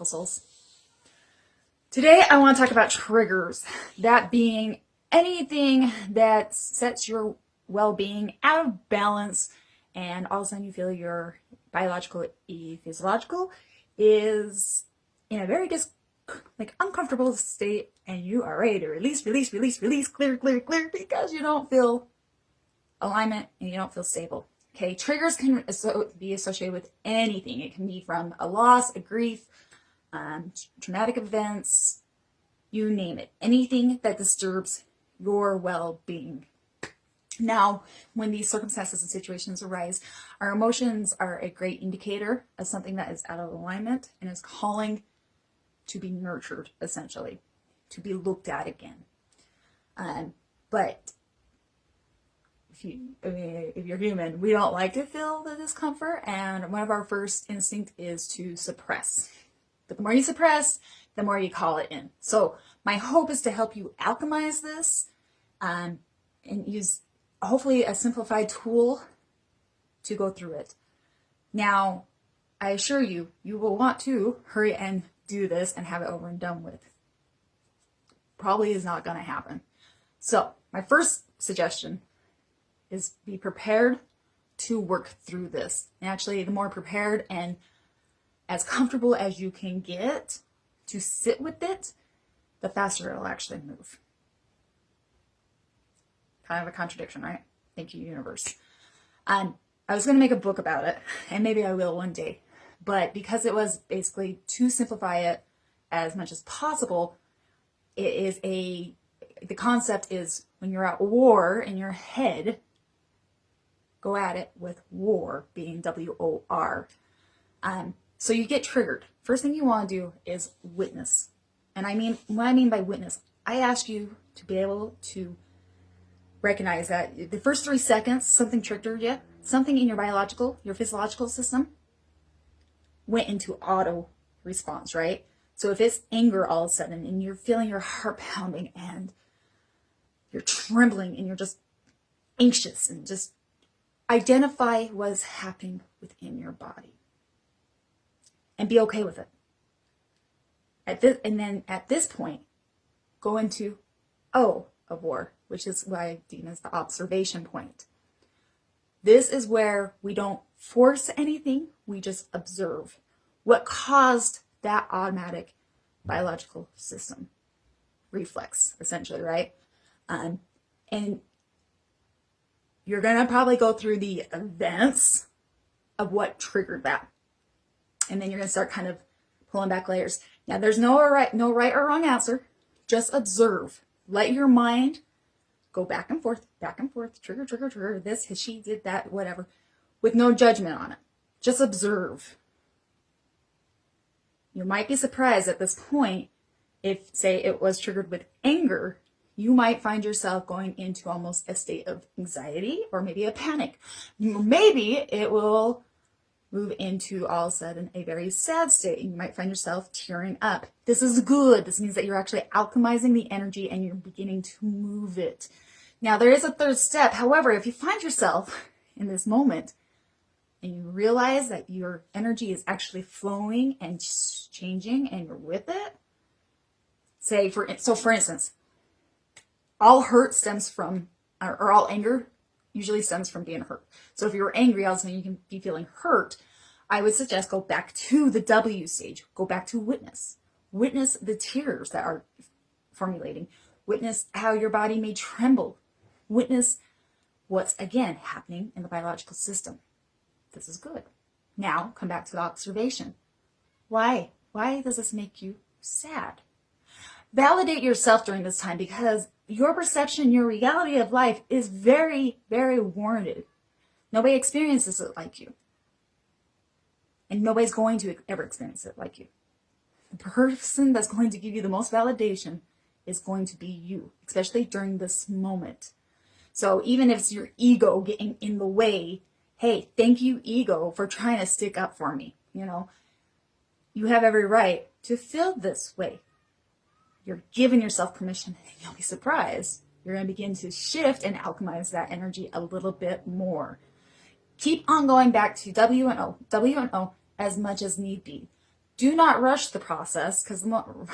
souls. Today I want to talk about triggers, that being anything that sets your well-being out of balance and all of a sudden you feel your biological physiological is in a very uncomfortable state and you are ready to release, clear, because you don't feel alignment and you don't feel stable. Okay, triggers can be associated with anything. It can be from a loss, a grief, traumatic events, you name it. Anything that disturbs your well-being. Now, when these circumstances and situations arise, our emotions are a great indicator of something that is out of alignment and is calling to be nurtured, essentially, to be looked at again. But if you're human, we don't like to feel the discomfort, and one of our first instinct is to suppress. But the more you suppress, the more you call it in. So my hope is to help you alchemize this and use hopefully a simplified tool to go through it. Now, I assure you, you will want to hurry and do this and have it over and done with. Probably is not going to happen. So my first suggestion is be prepared to work through this. And actually, the more prepared and as comfortable as you can get to sit with it, the faster it'll actually move. Kind of a contradiction, right? Thank you, universe. I was going to make a book about it, and maybe I will one day. But because it was basically to simplify it as much as possible, the concept is when you're at war in your head, go at it with WOR, being W.O.R. So you get triggered. First thing you want to do is witness. And what I mean by witness, I ask you to be able to recognize that the first 3 seconds, something triggered you, something in your physiological system went into auto response, right? So if it's anger all of a sudden and you're feeling your heart pounding and you're trembling and you're just anxious, and just identify what's happening within your body and be okay with it. And then at this point, go into O of war, which is what I deem as the observation point. This is where we don't force anything, we just observe what caused that automatic biological system reflex, essentially, right? And you're going to probably go through the events of what triggered that. And then you're going to start kind of pulling back layers. Now, there's no right or wrong answer. Just observe. Let your mind go back and forth, trigger, this, she did that, whatever, with no judgment on it. Just observe. You might be surprised at this point if, say, it was triggered with anger, you might find yourself going into almost a state of anxiety or maybe a panic. Maybe it will move into all of a sudden a very sad state. You might find yourself tearing up. This is good. This means that you're actually alchemizing the energy and you're beginning to move it. Now, there is a third step. However, if you find yourself in this moment and you realize that your energy is actually flowing and changing and you're with it, for instance, all hurt stems from, or all anger usually stems from being hurt. So if you were angry, all of a sudden you can be feeling hurt. I would suggest go back to the W stage. Go back to witness. Witness the tears that are formulating. Witness how your body may tremble. Witness what's, again, happening in the biological system. This is good. Now, come back to the observation. Why? Why does this make you sad? Validate yourself during this time, because your perception, your reality of life is very, very warranted. Nobody experiences it like you. And nobody's going to ever experience it like you. The person that's going to give you the most validation is going to be you, especially during this moment. So even if it's your ego getting in the way, hey, thank you, ego, for trying to stick up for me. You have every right to feel this way. You're giving yourself permission, and you'll be surprised. You're going to begin to shift and alchemize that energy a little bit more. Keep on going back to W and O as much as need be. Do not rush the process, because and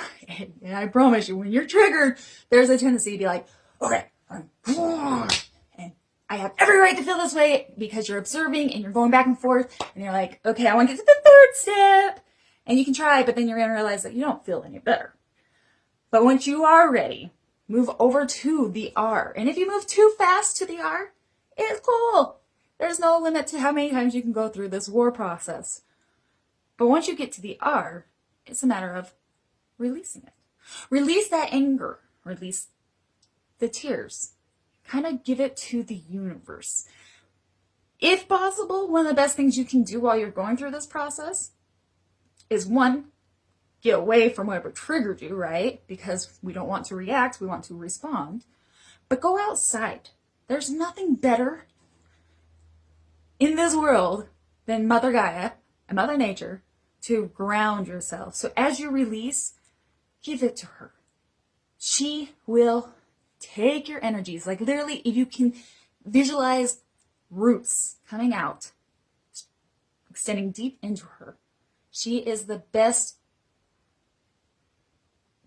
I promise you, when you're triggered, there's a tendency to be like, okay, and I have every right to feel this way, because you're observing and you're going back and forth, and you're like, okay, I want to get to the third step. And you can try, but then you're going to realize that you don't feel any better. But once you are ready, move over to the R. And if you move too fast to the R, it's cool. There's no limit to how many times you can go through this WOR process. But once you get to the R, it's a matter of releasing it. Release that anger. Release the tears. Kind of give it to the universe. If possible, one of the best things you can do while you're going through this process is, one, get away from whatever triggered you, right? Because we don't want to react, we want to respond. But go outside. There's nothing better in this world than Mother Gaia and Mother Nature to ground yourself. So as you release, give it to her. She will take your energies. Like literally, if you can visualize roots coming out, extending deep into her. She is the best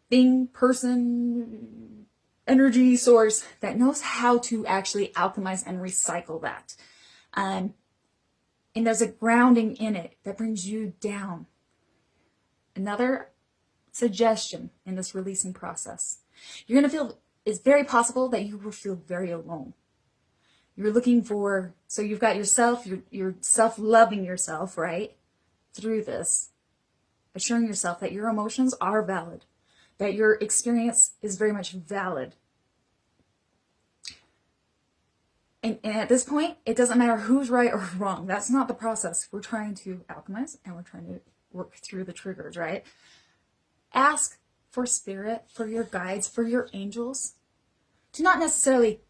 thing, person, energy source that knows how to actually alchemize and recycle that. And there's a grounding in it that brings you down. Another suggestion in this releasing process. You're going to feel, it's very possible that you will feel very alone. You're looking for, so you've got yourself, you're self-loving yourself, right? Through this, assuring yourself that your emotions are valid, that your experience is very much valid. And at this point, it doesn't matter who's right or wrong. That's not the process. We're trying to alchemize and we're trying to work through the triggers, right? Ask for spirit, for your guides, for your angels to not necessarily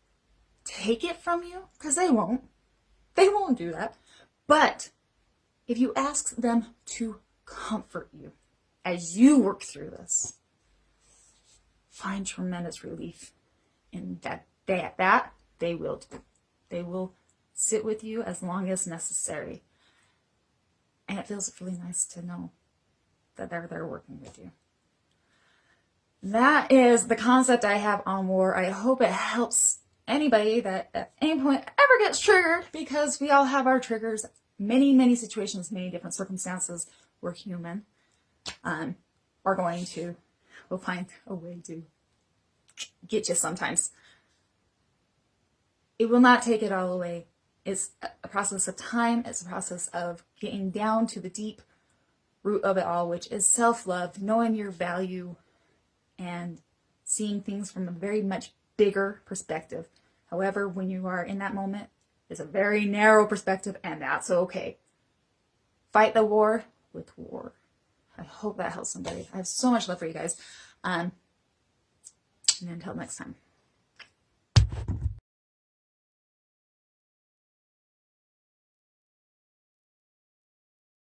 take it from you, because they won't. They won't do that. But if you ask them to comfort you as you work through this, find tremendous relief in that they will do. They will sit with you as long as necessary. And it feels really nice to know that they're there working with you. That is the concept I have on WOR. I hope it helps anybody that at any point ever gets triggered, because we all have our triggers. Many situations, many different circumstances. We're human. Are going to, we'll find a way to get you sometimes. It will not take it all away. It's a process of time. It's a process of getting down to the deep root of it all, which is self-love, knowing your value, and seeing things from a very much bigger perspective. However, when you are in that moment, it's a very narrow perspective, and that's okay. Fight the war with WOR. I hope that helps somebody. I have so much love for you guys. And until next time.